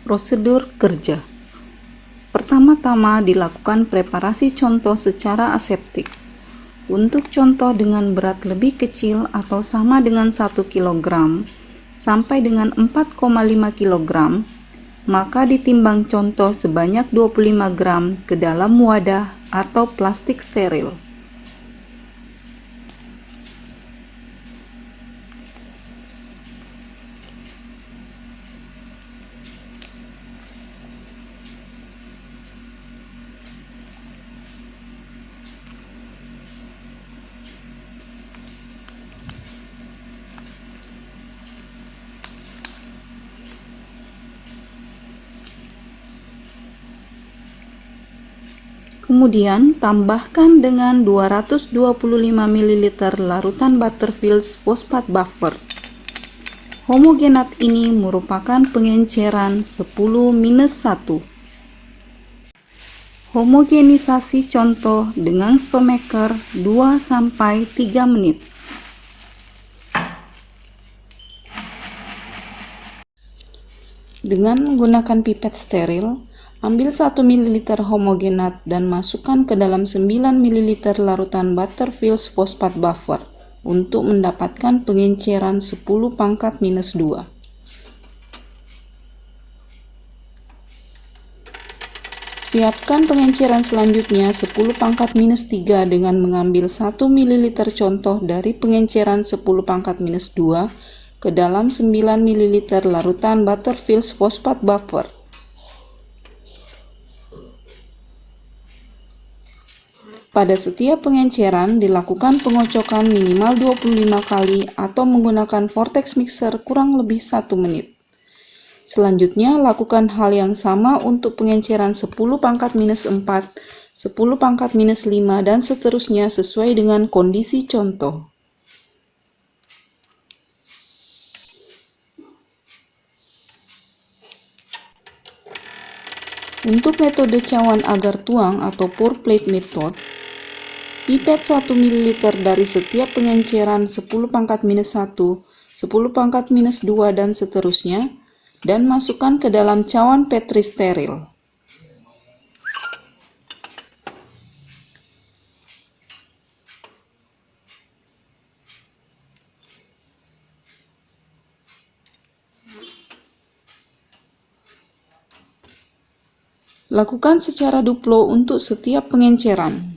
Prosedur kerja. Pertama-tama dilakukan preparasi contoh secara aseptik. Untuk contoh dengan berat lebih kecil atau sama dengan 1 kg sampai dengan 4,5 kg, maka ditimbang contoh sebanyak 25 gram ke dalam wadah atau plastik steril. Kemudian tambahkan dengan 225 ml larutan Butterfield fosfat buffer. Homogenat ini merupakan pengenceran 10-1. Homogenisasi contoh dengan stomaker 2-3 menit. Dengan menggunakan pipet steril, ambil 1 ml homogenat dan masukkan ke dalam 9 ml larutan Butterfield fosfat buffer untuk mendapatkan pengenceran 10⁻². Siapkan pengenceran selanjutnya 10⁻³ dengan mengambil 1 ml contoh dari pengenceran 10⁻² ke dalam 9 ml larutan Butterfield fosfat buffer. Pada setiap pengenceran dilakukan pengocokan minimal 25 kali atau menggunakan vortex mixer kurang lebih 1 menit. Selanjutnya lakukan hal yang sama untuk pengenceran 10⁻⁴, 10⁻⁵ dan seterusnya sesuai dengan kondisi contoh. Untuk metode cawan agar tuang atau pour plate method, pipet 1 ml dari setiap pengenceran 10⁻⁻1, 10⁻⁻2 dan seterusnya, dan masukkan ke dalam cawan Petri steril. Lakukan secara duplo untuk setiap pengenceran.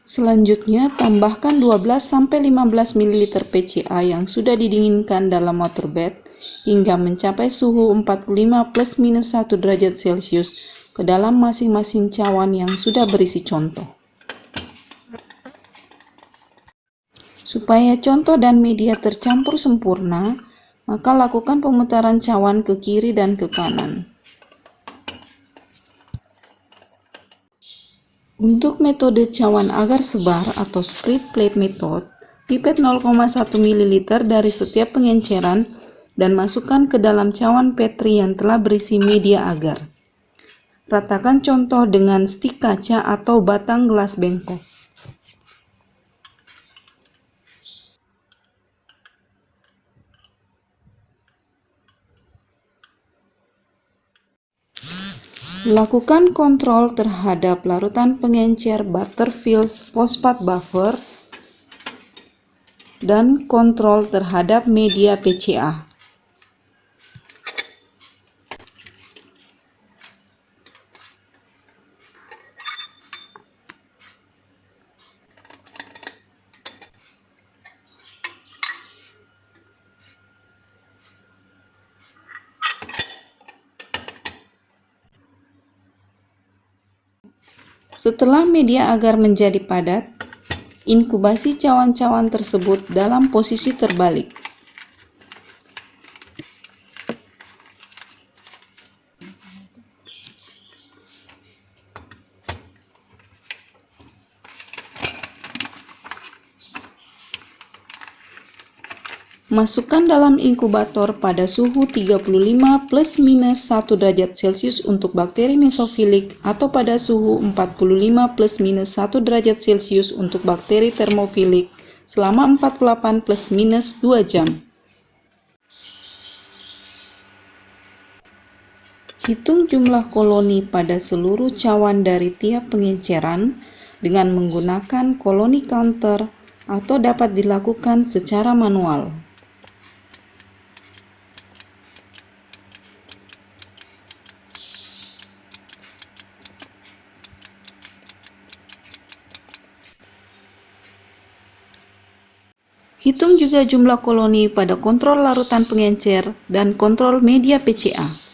Selanjutnya, tambahkan 12-15 ml PCA yang sudah didinginkan dalam waterbed hingga mencapai suhu 45+-1 derajat Celcius ke dalam masing-masing cawan yang sudah berisi contoh. Supaya contoh dan media tercampur sempurna, maka lakukan pemutaran cawan ke kiri dan ke kanan. Untuk metode cawan agar sebar atau spread plate method, pipet 0,1 ml dari setiap pengenceran dan masukkan ke dalam cawan Petri yang telah berisi media agar. Ratakan contoh dengan stik kaca atau batang gelas bengkok. Lakukan kontrol terhadap larutan pengencer Butterfield fosfat buffer dan kontrol terhadap media PCA. Setelah media agar menjadi padat, inkubasi cawan-cawan tersebut dalam posisi terbalik. Masukkan dalam inkubator pada suhu 35 plus minus 1 derajat Celcius untuk bakteri mesofilik atau pada suhu 45 plus minus 1 derajat Celcius untuk bakteri termofilik selama 48 plus minus 2 jam. Hitung jumlah koloni pada seluruh cawan dari tiap pengenceran dengan menggunakan koloni counter atau dapat dilakukan secara manual. Hitung juga jumlah koloni pada kontrol larutan pengencer dan kontrol media PCA.